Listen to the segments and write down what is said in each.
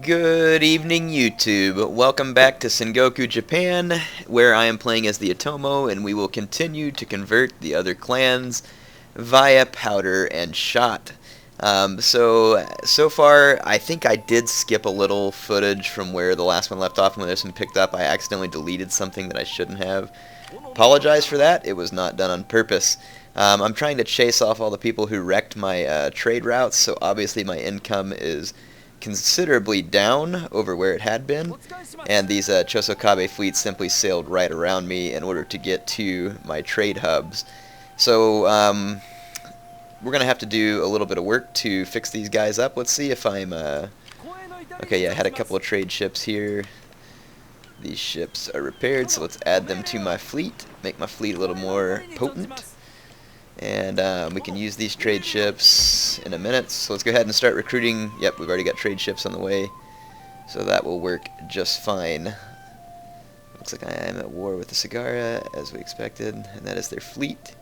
Good evening, YouTube. Welcome back to Sengoku, Japan, where I am playing as the Otomo, and we will continue to convert the other clans via powder and shot. So far, I think I did skip a little footage from where the last one left off, and when this one picked up, I accidentally deleted something that I shouldn't have. Apologize for that. It was not done on purpose. I'm trying to chase off all the people who wrecked my trade routes, so obviously my income is considerably down over where it had been, and these Chosokabe fleets simply sailed right around me in order to get to my trade hubs. So we're going to have to do a little bit of work to fix these guys up. Let's see if I'm... Okay, yeah, I had a couple of trade ships here. These ships are repaired, so let's add them to my fleet, make my fleet a little more potent. And we can use these trade ships in a minute, so let's go ahead and start recruiting. Yep, we've already got trade ships on the way, so that will work just fine. Looks like I am at war with the Sagara, as we expected, and that is their fleet.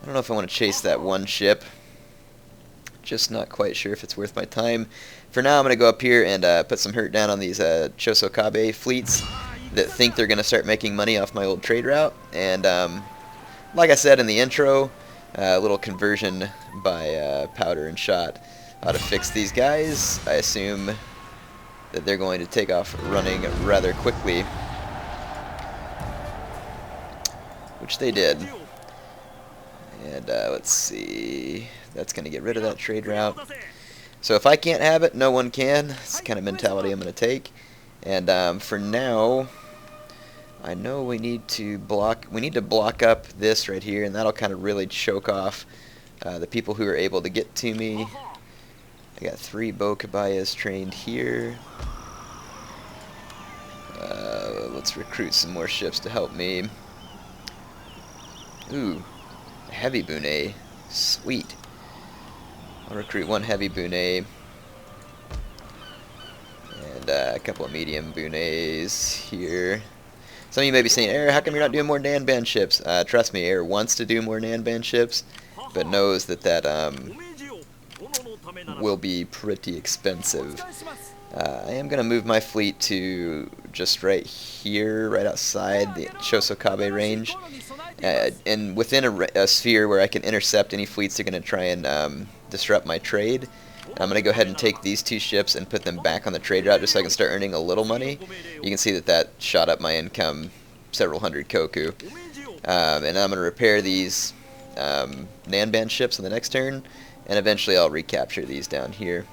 I don't know if I want to chase that one ship. Just not quite sure if it's worth my time. For now, I'm going to go up here and put some hurt down on these Chosokabe fleets that think they're going to start making money off my old trade route, and like I said in the intro, a little conversion by powder and shot ought to fix these guys. I assume that they're going to take off running rather quickly, which they did. And let's see, that's going to get rid of that trade route. So if I can't have it, no one can. It's the kind of mentality I'm going to take. And for now, I know we need to block up this right here, and that'll kind of really choke off the people who are able to get to me. I got 3 Bokabayas trained here. Let's recruit some more ships to help me. Ooh, a heavy bune. Sweet. I'll recruit 1 heavy bune and a couple of medium bunes here. Some of you may be saying, Heir, how come you're not doing more Nanban ships? Trust me, Heir wants to do more Nanban ships, but knows that will be pretty expensive. I am going to move my fleet to just right here, right outside the Chosokabe range, and within a sphere where I can intercept any fleets that are going to try and disrupt my trade. I'm going to go ahead and take these 2 ships and put them back on the trade route just so I can start earning a little money. You can see that shot up my income several hundred koku. And I'm going to repair these Nanban ships on the next turn, and eventually I'll recapture these down here.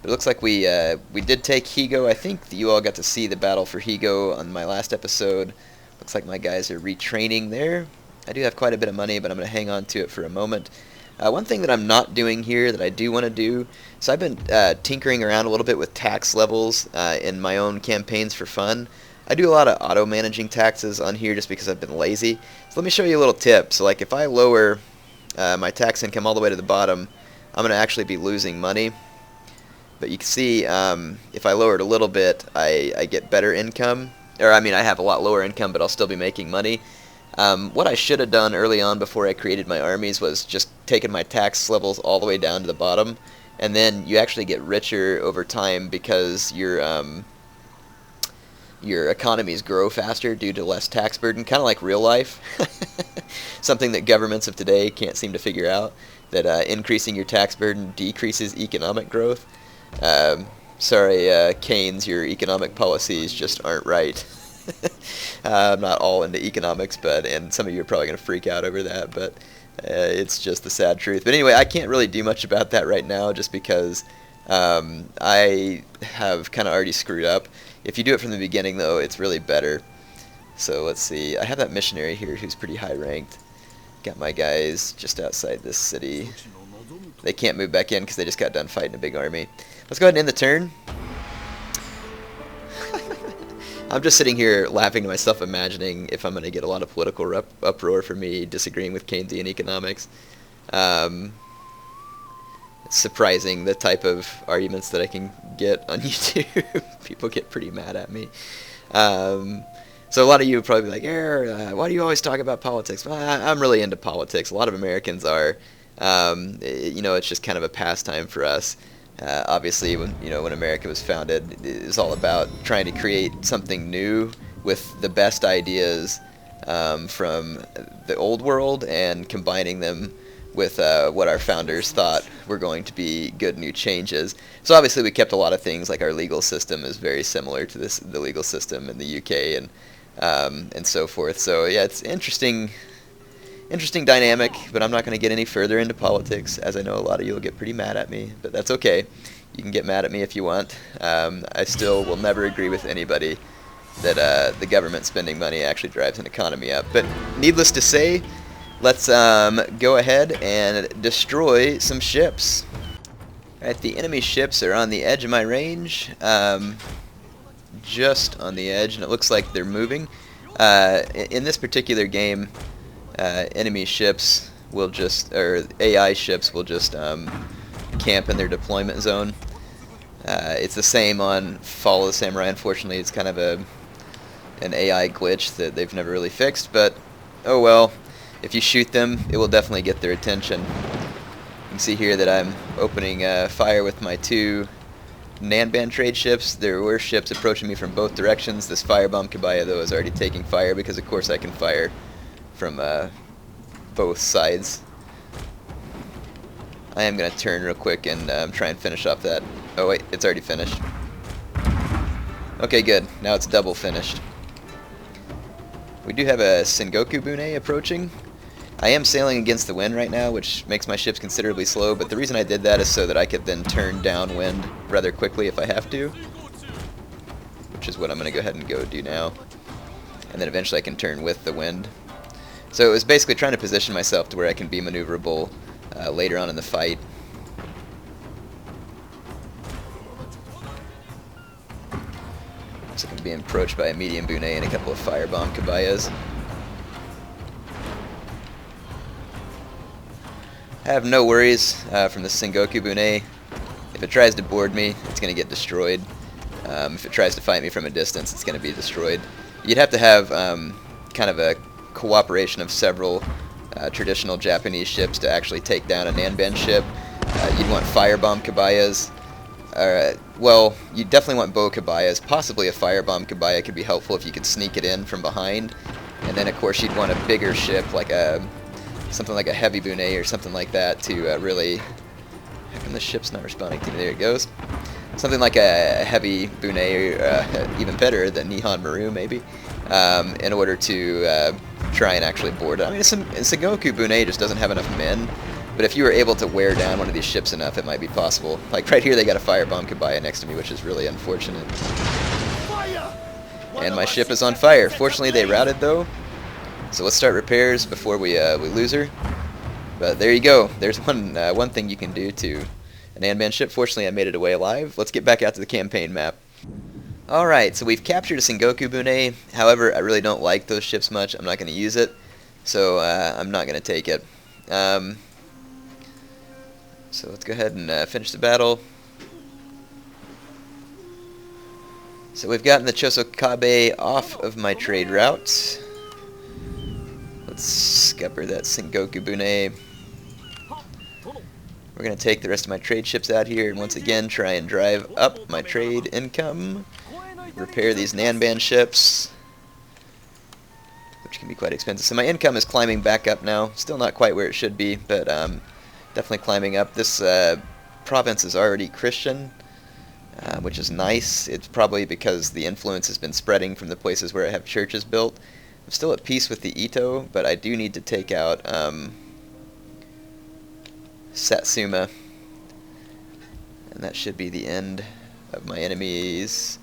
But it looks like we did take Higo. I think that you all got to see the battle for Higo on my last episode. Looks like my guys are retraining there. I do have quite a bit of money, but I'm going to hang on to it for a moment. One thing that I'm not doing here that I do want to do, so I've been tinkering around a little bit with tax levels in my own campaigns for fun. I do a lot of auto-managing taxes on here just because I've been lazy. So let me show you a little tip. So like if I lower my tax income all the way to the bottom, I'm going to actually be losing money. But you can see if I lower it a little bit, I get better income. Or I mean, I have a lot lower income, but I'll still be making money. What I should have done early on before I created my armies was just taken my tax levels all the way down to the bottom, and then you actually get richer over time because your economies grow faster due to less tax burden, kind of like real life. Something that governments of today can't seem to figure out, that increasing your tax burden decreases economic growth. Sorry, Keynes, your economic policies just aren't right. I'm not all into economics, and some of you are probably going to freak out over that, but it's just the sad truth. But anyway, I can't really do much about that right now just because I have kind of already screwed up. If you do it from the beginning, though, it's really better. So let's see. I have that missionary here who's pretty high ranked. Got my guys just outside this city. They can't move back in because they just got done fighting a big army. Let's go ahead and end the turn. I'm just sitting here laughing to myself, imagining if I'm going to get a lot of political uproar for me disagreeing with Keynesian economics. It's surprising the type of arguments that I can get on YouTube. People get pretty mad at me. So a lot of you would probably be like, why do you always talk about politics? Well, I'm really into politics. A lot of Americans are. It's just kind of a pastime for us. Obviously, when America was founded, it was all about trying to create something new with the best ideas from the old world and combining them with what our founders thought were going to be good new changes. So obviously we kept a lot of things, like our legal system is very similar to the legal system in the UK and so forth. So yeah, it's interesting dynamic, but I'm not going to get any further into politics, as I know a lot of you will get pretty mad at me, but that's okay. You can get mad at me if you want. I still will never agree with anybody that the government spending money actually drives an economy up. But needless to say, let's go ahead and destroy some ships. Alright, the enemy ships are on the edge of my range, just on the edge, and it looks like they're moving. In this particular game, enemy ships will just, or AI ships will just camp in their deployment zone. It's the same on Fall of the Samurai. Unfortunately, it's kind of an AI glitch that they've never really fixed, but oh well. If you shoot them, it will definitely get their attention. You can see here that I'm opening fire with my two Nanban trade ships. There were ships approaching me from both directions. This firebomb Kabaya, though, is already taking fire because, of course, I can fire from both sides. I am going to turn real quick and try and finish off that. Oh wait, it's already finished. Okay, good. Now it's double finished. We do have a Sengoku Bune approaching. I am sailing against the wind right now, which makes my ships considerably slow, but the reason I did that is so that I could then turn downwind rather quickly if I have to, which is what I'm going to go ahead and go do now. And then eventually I can turn with the wind. So it was basically trying to position myself to where I can be maneuverable later on in the fight. Looks like I'm being approached by a medium Bune and a couple of firebomb Kabayas. I have no worries from the Sengoku Bune. If it tries to board me, it's going to get destroyed. If it tries to fight me from a distance, it's going to be destroyed. You'd have to have kind of a cooperation of several traditional Japanese ships to actually take down a Nanban ship. You'd want firebomb Kabayas. Well, you definitely want bow Kabayas. Possibly a firebomb Kabaya could be helpful if you could sneak it in from behind. And then, of course, you'd want a bigger ship, like something like a heavy Bune or something like that to really... How come the ship's not responding to me? There it goes. Something like a heavy Bune, or even better, the Nihon Maru, maybe, in order to try and actually board it. I mean, Sengoku Bune just doesn't have enough men, but if you were able to wear down one of these ships enough, it might be possible. Like right here, they got a firebomb Kabaya next to me, which is really unfortunate. And my ship is on fire. Fortunately, they routed, though. So let's start repairs before we lose her. But there you go. There's one thing you can do to an Nanban ship. Fortunately, I made it away alive. Let's get back out to the campaign map. Alright, so we've captured a Sengoku Bune. However, I really don't like those ships much. I'm not going to use it. So I'm not going to take it. So let's go ahead and finish the battle. So we've gotten the Chosokabe off of my trade route. Let's scupper that Sengoku Bune. We're going to take the rest of my trade ships out here and once again try and drive up my trade income. Repair these Nanban ships, which can be quite expensive. So my income is climbing back up now. Still not quite where it should be, but definitely climbing up. This province is already Christian, which is nice. It's probably because the influence has been spreading from the places where I have churches built. I'm still at peace with the Ito, but I do need to take out Satsuma, and that should be the end of my enemies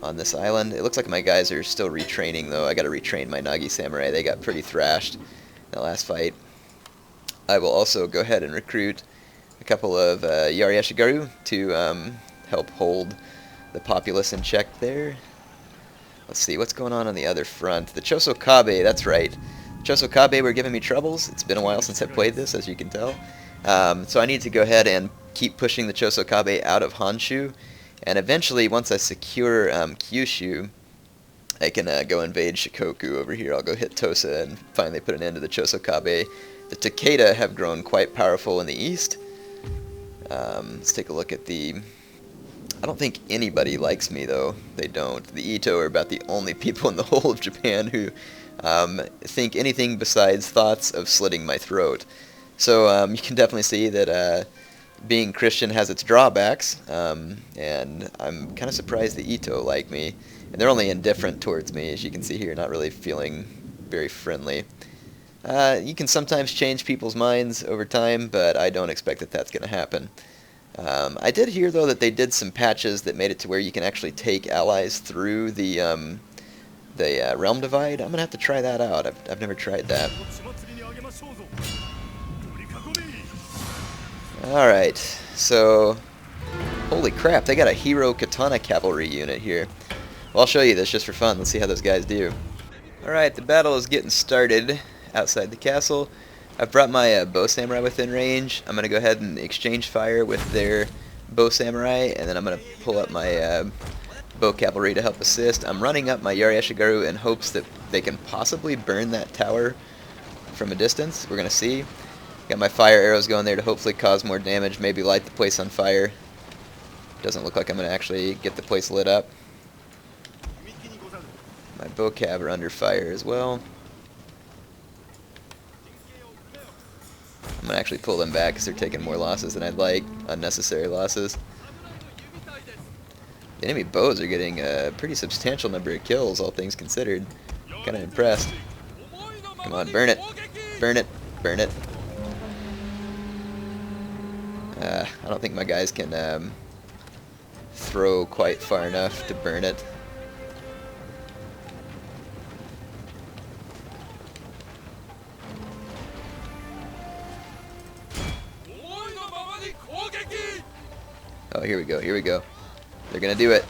on this island. It looks like my guys are still retraining, though. I got to retrain my Nagi Samurai. They got pretty thrashed in the last fight. I will also go ahead and recruit a couple of Yari to help hold the populace in check there. Let's see, what's going on the other front? The Chosokabe, that's right. Chosokabe were giving me troubles. It's been a while since I played this, as you can tell. So I need to go ahead and keep pushing the Chosokabe out of Honshu. And eventually, once I secure Kyushu, I can go invade Shikoku over here. I'll go hit Tosa and finally put an end to the Chosokabe. The Takeda have grown quite powerful in the east. Let's take a look at the... I don't think anybody likes me, though. They don't. The Ito are about the only people in the whole of Japan who think anything besides thoughts of slitting my throat. So you can definitely see that being Christian has its drawbacks, and I'm kind of surprised the Ito like me. And they're only indifferent towards me, as you can see here, not really feeling very friendly. You can sometimes change people's minds over time, but I don't expect that that's going to happen. I did hear, though, that they did some patches that made it to where you can actually take allies through the realm divide. I'm going to have to try that out. I've never tried that. Alright, so... Holy crap, they got a hero katana cavalry unit here. Well, I'll show you this just for fun. Let's see how those guys do. Alright, the battle is getting started outside the castle. I've brought my bow samurai within range. I'm going to go ahead and exchange fire with their bow samurai, and then I'm going to pull up my bow cavalry to help assist. I'm running up my Yari in hopes that they can possibly burn that tower from a distance. We're going to see. Got my fire arrows going there to hopefully cause more damage, maybe light the place on fire. Doesn't look like I'm going to actually get the place lit up. My bow cav are under fire as well. I'm going to actually pull them back because they're taking more losses than I'd like. Unnecessary losses. The enemy bows are getting a pretty substantial number of kills, all things considered. Kind of impressed. Come on, burn it. Burn it. Burn it. I don't think my guys can throw quite far enough to burn it. Oh, here we go, here we go. They're gonna do it.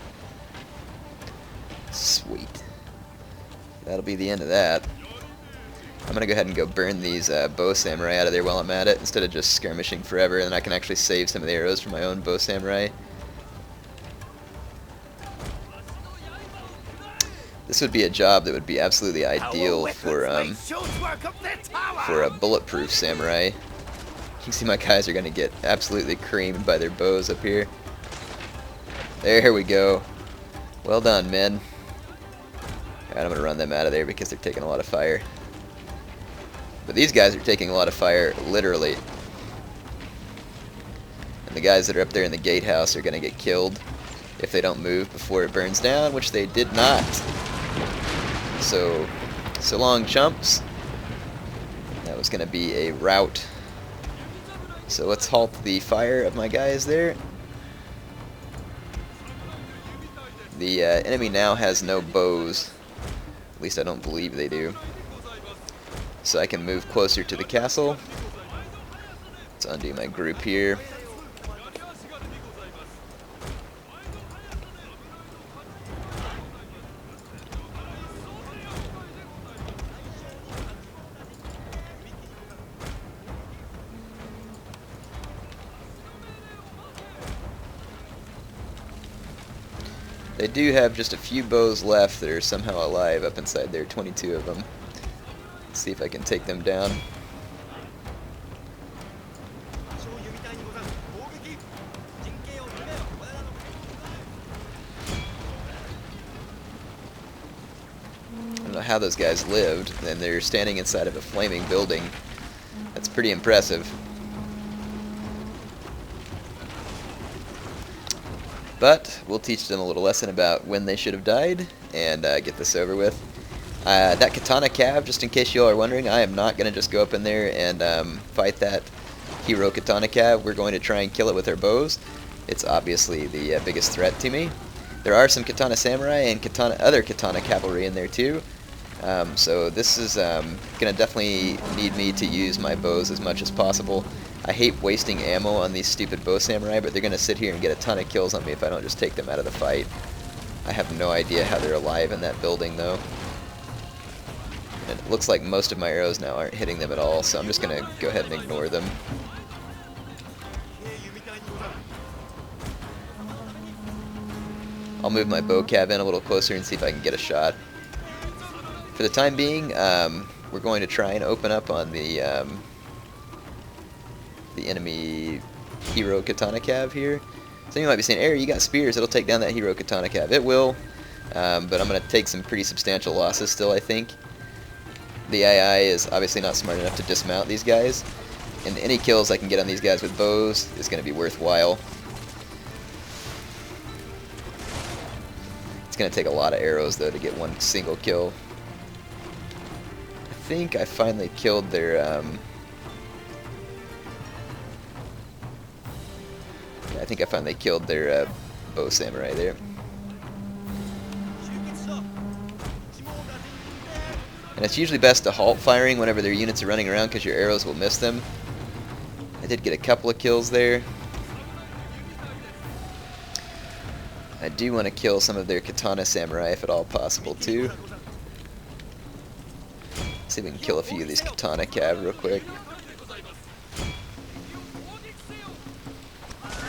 Sweet. That'll be the end of that. I'm gonna go ahead and go burn these bow samurai out of there while I'm at it, instead of just skirmishing forever, and then I can actually save some of the arrows for my own bow samurai. This would be a job that would be absolutely ideal for a bulletproof samurai. You can see my guys are gonna get absolutely creamed by their bows up here. There we go. Well done, men. Alright, I'm gonna run them out of there because they're taking a lot of fire. But these guys are taking a lot of fire, literally. And the guys that are up there in the gatehouse are going to get killed if they don't move before it burns down, which they did not. So long, chumps. That was going to be a rout. So let's halt the fire of my guys there. The enemy now has no bows. At least I don't believe they do. So I can move closer to the castle. Let's undo my group here. They do have just a few bows left that are somehow alive up inside there, 22 of them. Let's see if I can take them down. I don't know how those guys lived, and they're standing inside of a flaming building. That's pretty impressive. But we'll teach them a little lesson about when they should have died and get this over with. That katana cav, just in case you all are wondering, I am not going to just go up in there and fight that hero katana cav. We're going to try and kill it with our bows. It's obviously the biggest threat to me. There are some katana samurai and other katana cavalry in there too. So this is going to definitely need me to use my bows as much as possible. I hate wasting ammo on these stupid bow samurai, but they're going to sit here and get a ton of kills on me if I don't just take them out of the fight. I have no idea how they're alive in that building though. And it looks like most of my arrows now aren't hitting them at all, so I'm just going to go ahead and ignore them. I'll move my bow cav in a little closer and see if I can get a shot. For the time being, we're going to try and open up on the enemy Hero Katana Cav here. So you might be saying, Heir, you got spears, it'll take down that Hero Katana Cav. It will, but I'm going to take some pretty substantial losses still, I think. The AI is obviously not smart enough to dismount these guys, and any kills I can get on these guys with bows is going to be worthwhile. It's going to take a lot of arrows, though, to get one single kill. I think I finally killed their... I think I finally killed their bow samurai there. And it's usually best to halt firing whenever their units are running around because your arrows will miss them. I did get a couple of kills there. I do want to kill some of their katana samurai if at all possible too. Let's see if we can kill a few of these katana cav real quick.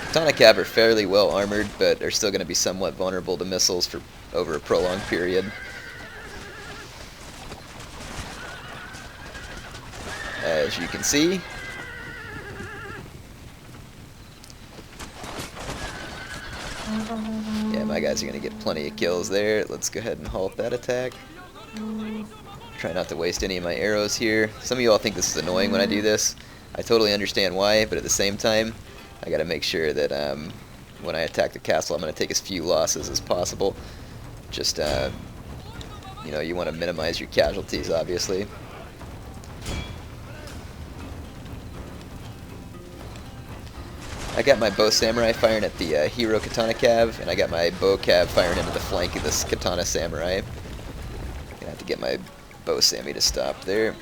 Katana cav are fairly well armored, but are still going to be somewhat vulnerable to missiles for over a prolonged period. As you can see, yeah, my guys are going to get plenty of kills there. Let's go ahead and halt that attack. Try not to waste any of my arrows here. Some of you all think this is annoying when I do this. I totally understand why, but at the same time, I got to make sure that when I attack the castle, I'm going to take as few losses as possible. Just, you know, you want to minimize your casualties, obviously. I got my bow samurai firing at the Hero Katana Cav, and I got my bow cav firing into the flank of this Katana samurai. Gonna have to get my bow sammy to stop there.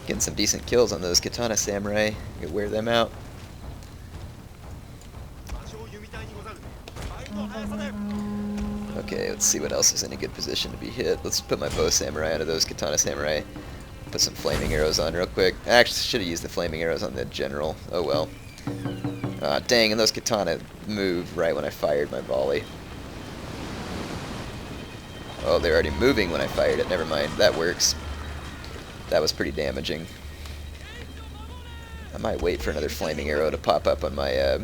Getting some decent kills on those Katana samurai. You can wear them out. Okay, let's see what else is in a good position to be hit. Let's put my bow samurai onto those katana samurai. Put some flaming arrows on real quick. I actually should have used the flaming arrows on the general. Oh well. Ah, dang, and those katana moved right when I fired my volley. Oh, they're already moving when I fired it. Never mind, that works. That was pretty damaging. I might wait for another flaming arrow to pop up on my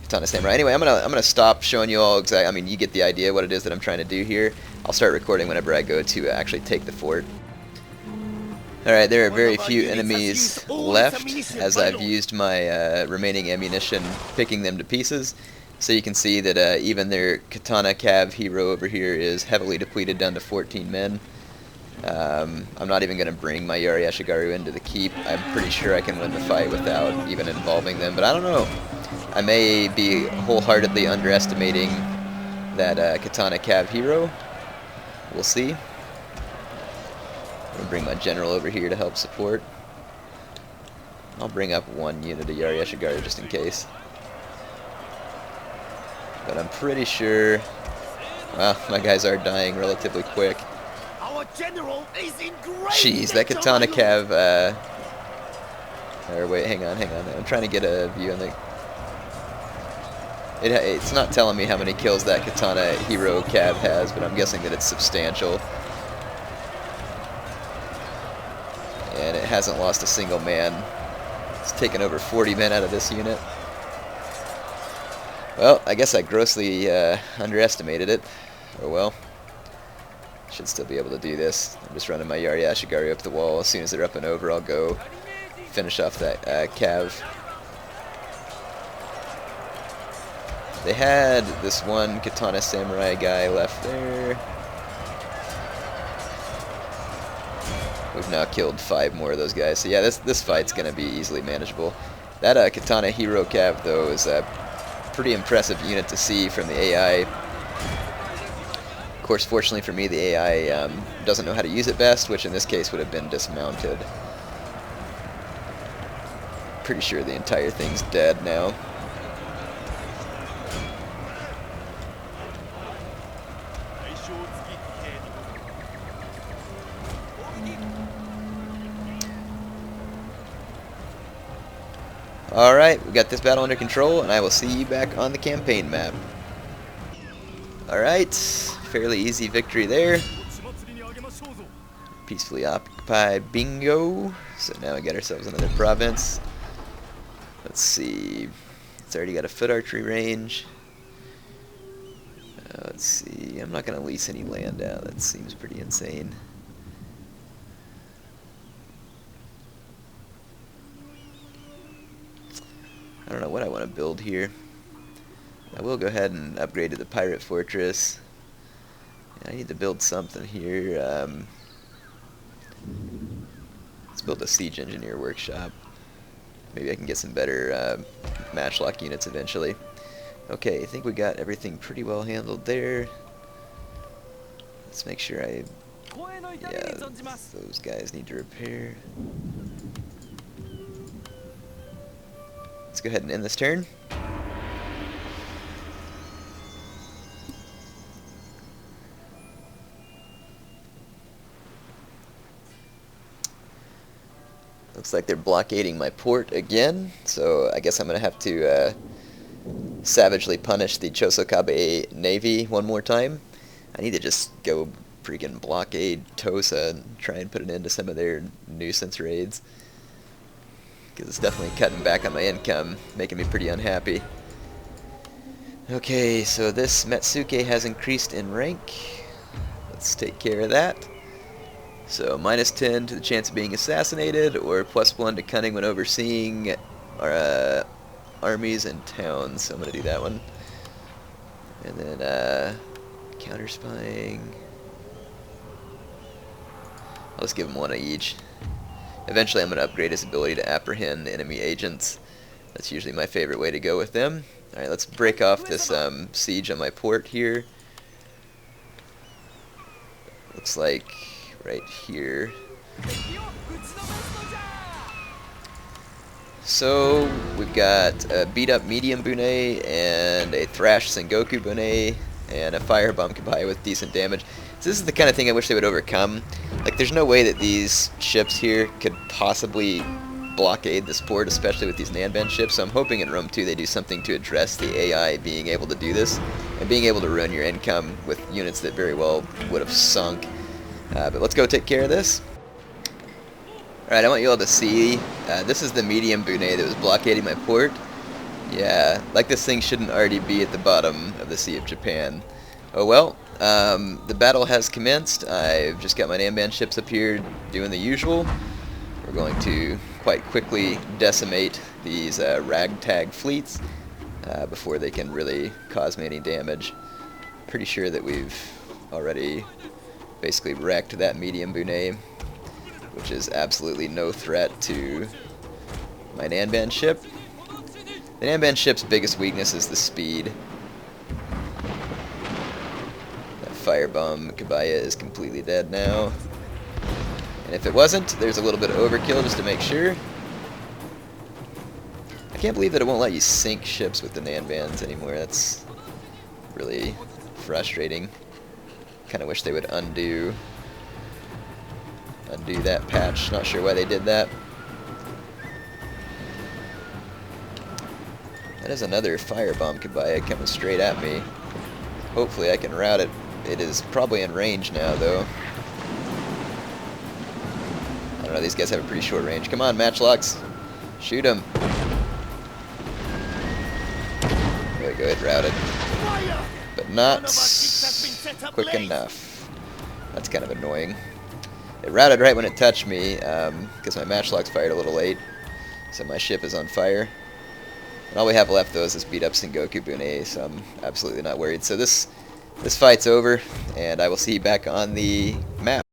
Katana samurai. Anyway, I'm gonna stop showing you all exactly. I mean, you get the idea what it is that I'm trying to do here. I'll start recording whenever I go to actually take the fort. Alright, there are very few enemies left, as I've used my remaining ammunition picking them to pieces. So you can see that even their Katana Cav hero over here is heavily depleted down to 14 men. I'm not even going to bring my Yari Ashigaru into the keep. I'm pretty sure I can win the fight without even involving them, but I don't know. I may be wholeheartedly underestimating that Katana Cav hero. We'll see. I'm going to bring my general over here to help support. I'll bring up one unit of Yari Ashigaru just in case. But I'm pretty sure... Well, my guys are dying relatively quick. Jeez, that Katana Cav... or wait, hang on. I'm trying to get a view on the... It's not telling me how many kills that Katana Hero Cav has, but I'm guessing that it's substantial. And it hasn't lost a single man. It's taken over 40 men out of this unit. Well, I guess I grossly underestimated it. Oh well. Should still be able to do this. I'm just running my Yari Ashigaru up the wall. As soon as they're up and over, I'll go finish off that Cav. They had this one Katana Samurai guy left there. We've now killed 5 more of those guys. So yeah, this fight's going to be easily manageable. That Katana Hero Cav, though, is a pretty impressive unit to see from the AI. Of course, fortunately for me, the AI doesn't know how to use it best, which in this case would have been dismounted. Pretty sure the entire thing's dead now. Alright, we got this battle under control, and I will see you back on the campaign map. Alright, fairly easy victory there. Peacefully occupy bingo. So now we got ourselves another province. Let's see. It's already got a foot archery range. Let's see. I'm not going to lease any land out. That seems pretty insane. I don't know what I want to build here. I will go ahead and upgrade to the pirate fortress. I need to build something here. Let's build a siege engineer workshop. Maybe I can get some better matchlock units eventually. Okay, I think we got everything pretty well handled there. Let's make sure yeah, those guys need to repair. Let's go ahead and end this turn. Looks like they're blockading my port again, so I guess I'm going to have to savagely punish the Chosokabe Navy one more time. I need to just go freaking blockade Tosa and try and put an end to some of their nuisance raids, because it's definitely cutting back on my income, making me pretty unhappy. Okay, so this Metsuke has increased in rank. Let's take care of that. So -10 to the chance of being assassinated, or +1 to cunning when overseeing armies and towns. So I'm going to do that one. And then counter spying. I'll just give him one of each. Eventually I'm going to upgrade his ability to apprehend enemy agents. That's usually my favorite way to go with them. Alright, let's break off this siege on my port here. Looks like right here. So we've got a beat up medium bune and a thrashed Sengoku bune and a firebomb kabaya with decent damage. So this is the kind of thing I wish they would overcome. Like, there's no way that these ships here could possibly blockade this port, especially with these Nanban ships. So I'm hoping in Rome 2 they do something to address the AI being able to do this and being able to ruin your income with units that very well would have sunk. But let's go take care of this. Alright, I want you all to see, this is the medium bune that was blockading my port. Yeah, like this thing shouldn't already be at the bottom of the Sea of Japan. Oh well, the battle has commenced. I've just got my Nanban ships up here doing the usual. We're going to quite quickly decimate these ragtag fleets before they can really cause me any damage. Pretty sure that we've already basically wrecked that medium bune, which is absolutely no threat to my Nanban ship. The Nanban ship's biggest weakness is the speed. That firebomb kabaya is completely dead now. And if it wasn't, there's a little bit of overkill just to make sure. I can't believe that it won't let you sink ships with the Nanbans anymore. That's really frustrating. Kind of wish they would undo that patch. Not sure why they did that. That is another firebomb kabaya coming straight at me. Hopefully I can rout it. It is probably in range now, though. I don't know, these guys have a pretty short range. Come on, matchlocks. Shoot them. There we go, it routed. But not quick enough. That's kind of annoying. It routed right when it touched me, because my matchlocks fired a little late. So my ship is on fire. And all we have left, though, is this beat-up Sengoku bune, so I'm absolutely not worried. So this fight's over, and I will see you back on the map.